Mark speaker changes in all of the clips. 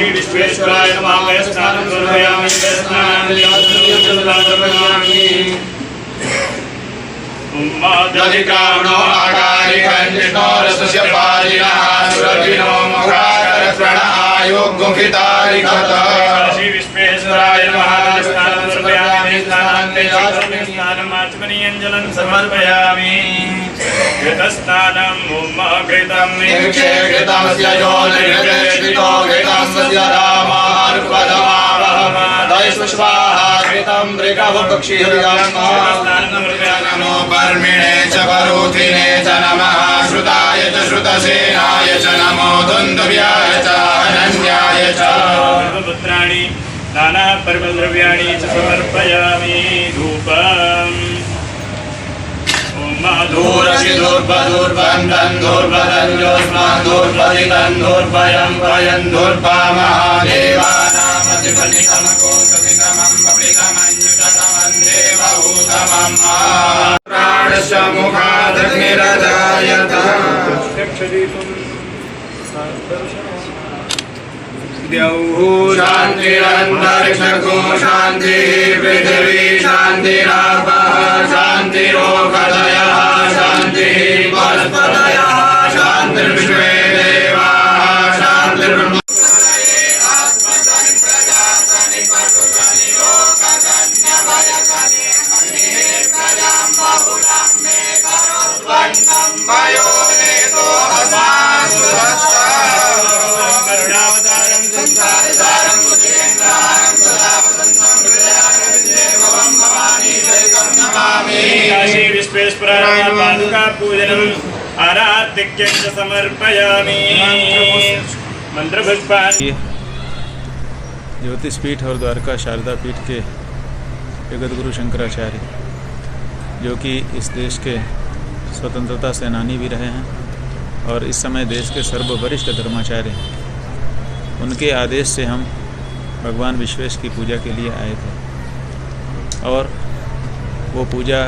Speaker 1: श्री विश्वेश्वराय नमः। स्नानं समर्पयामि
Speaker 2: दधिकामनो आकारिकन्यनो रसस्य पारिणः सुरभिनो मुखाकरप्रणआयोग्मुखितारिकत।
Speaker 1: श्री विश्वेश्वराय नमः। स्नानं समर्पयामि स्नानमाचमनीयञ्जलं समर्पयामि। घृतस्नानं घृतं
Speaker 2: घृतमस्य यो निर्घृतो घृतमस्य रामार्पदमावहमादयस्व स्वाहा घृतं नमो पर्मिणे च परुथिने च नमः श्रुताय च श्रुतसेनाय च नमो दुन्दुभ्याय च अनन्याय च।
Speaker 1: पुत्राणि नाना पर्वद्रव्याणि च समर्पयामि। धूपम्
Speaker 2: धूरसि धूर्पधूर्पन्दन् धूर्पदञ्जोष्मान् धूर्पदितं धूर्पयं पयं धूर्पामहादेवानामतिफलितमकोसमितमं पप्लितमञ्जुषतमं देवभूतमं प्राणस्य मुखादग्निरजायत। शान्तिरन्तरिक्षको शान्तिः पृथिवी शान्तिरापः शान्तिरोगदयः शान्तिः वनस्पतयः शान्तिर्विश्वे देवाः शान्तिर्ब्रह्म।
Speaker 1: काशी विश्वेश्वराय पादुका पूजनम् आराधिक्यं च समर्पयामि। मंत्रपुष्पाणि।
Speaker 3: ज्योतिष पीठ और द्वारका शारदा पीठ के जगत गुरु शंकराचार्य, जो कि इस देश के स्वतंत्रता सेनानी भी रहे हैं और इस समय देश के सर्ववरिष्ठ धर्माचार्य हैं, उनके आदेश से हम भगवान विश्वेश की पूजा के लिए आए थे और वो पूजा,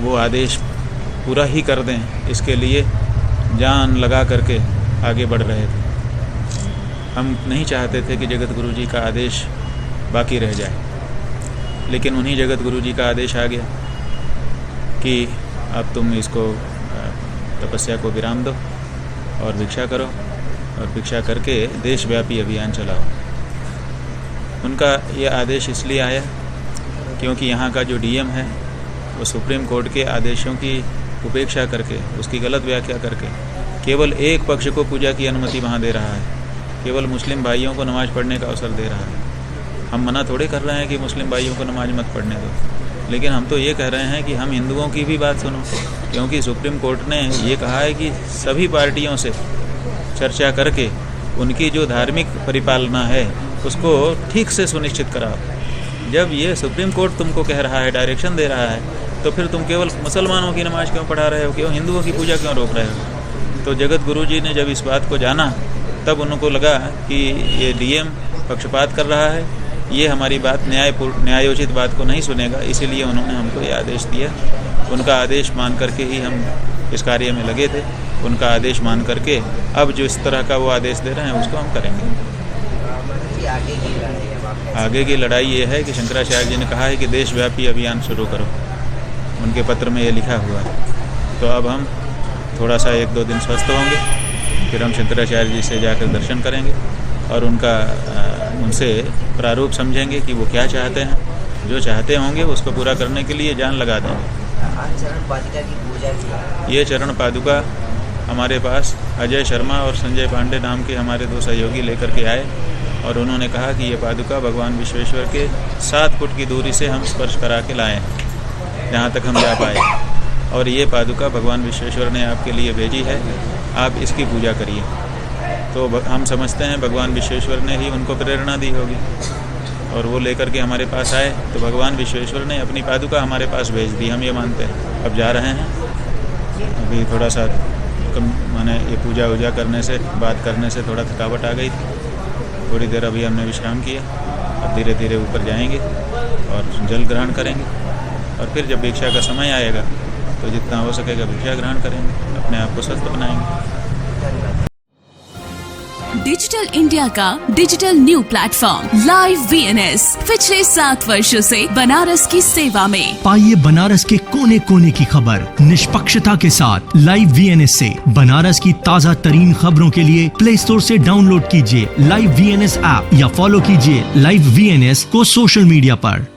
Speaker 3: वो आदेश पूरा ही कर दें, इसके लिए जान लगा करके आगे बढ़ रहे थे। हम नहीं चाहते थे कि जगत गुरु जी का आदेश बाकी रह जाए, लेकिन उन्हीं जगत गुरु जी का आदेश आ गया कि अब तुम इसको तपस्या को विराम दो और भिक्षा करो और भिक्षा करके देशव्यापी अभियान चलाओ। उनका यह आदेश इसलिए आया क्योंकि यहाँ का जो डीएम है वो सुप्रीम कोर्ट के आदेशों की उपेक्षा करके, उसकी गलत व्याख्या करके केवल एक पक्ष को पूजा की अनुमति वहाँ दे रहा है, केवल मुस्लिम भाइयों को नमाज़ पढ़ने का अवसर दे रहा है। हम मना थोड़े कर रहे हैं कि मुस्लिम भाइयों को नमाज मत पढ़ने दो, लेकिन हम तो ये कह रहे हैं कि हम हिंदुओं की भी बात सुनो, क्योंकि सुप्रीम कोर्ट ने ये कहा है कि सभी पार्टियों से चर्चा करके उनकी जो धार्मिक परिपालना है उसको ठीक से सुनिश्चित कराओ। जब ये सुप्रीम कोर्ट तुमको कह रहा है, डायरेक्शन दे रहा है, तो फिर तुम केवल मुसलमानों की नमाज क्यों पढ़ा रहे हो, क्यों हिंदुओं की पूजा क्यों रोक रहे हो? तो जगत गुरु जी ने जब इस बात को जाना तब उनको लगा कि ये डीएम पक्षपात कर रहा है, ये हमारी बात न्यायोचित बात को नहीं सुनेगा, इसीलिए उन्होंने हमको ये आदेश दिया। उनका आदेश मान करके ही हम इस कार्य में लगे थे। उनका आदेश मान करके अब जो इस तरह का वो आदेश दे रहे हैं उसको हम करेंगे। आगे की लड़ाई ये है कि शंकराचार्य जी ने कहा है कि देशव्यापी अभियान शुरू करो, उनके पत्र में ये लिखा हुआ है। तो अब हम थोड़ा सा 1-2 दिन स्वस्थ होंगे, फिर हम शंकराचार्य जी से जाकर दर्शन करेंगे और उनसे प्रारूप समझेंगे कि वो क्या चाहते हैं। जो चाहते होंगे उसको पूरा करने के लिए जान लगा देंगे। ये चरण पादुका हमारे पास अजय शर्मा और संजय पांडे नाम के हमारे 2 सहयोगी लेकर के आए और उन्होंने कहा कि ये पादुका भगवान विश्वेश्वर के 7 फुट की दूरी से हम स्पर्श करा के लाए हैं, जहाँ तक हम जा पाए। और ये पादुका भगवान विश्वेश्वर ने आपके लिए भेजी है, आप इसकी पूजा करिए। तो हम समझते हैं भगवान विश्वेश्वर ने ही उनको प्रेरणा दी होगी और वो लेकर के हमारे पास आए, तो भगवान विश्वेश्वर ने अपनी पादुका हमारे पास भेज दी, हम ये मानते हैं। अब जा रहे हैं, अभी थोड़ा सा माने ये पूजा वूजा करने से, बात करने से थोड़ा थकावट आ गई थी, थोड़ी देर अभी हमने विश्राम किया। अब धीरे धीरे ऊपर जाएंगे और जल ग्रहण करेंगे और फिर जब भिक्षा का समय आएगा तो जितना हो सकेगा भिक्षा ग्रहण करेंगे, अपने आप को स्वस्थ बनाएंगे।
Speaker 4: डिजिटल इंडिया का digital new platform live VNS पिछले 7 वर्षों से बनारस की सेवा में।
Speaker 5: पाइए बनारस के कोने कोने की खबर निष्पक्षता के साथ लाइव VNS से। बनारस की ताज़ा तरीन खबरों के लिए प्ले स्टोर से डाउनलोड कीजिए लाइव VNS ऐप या फॉलो कीजिए लाइव VNS को सोशल मीडिया पर।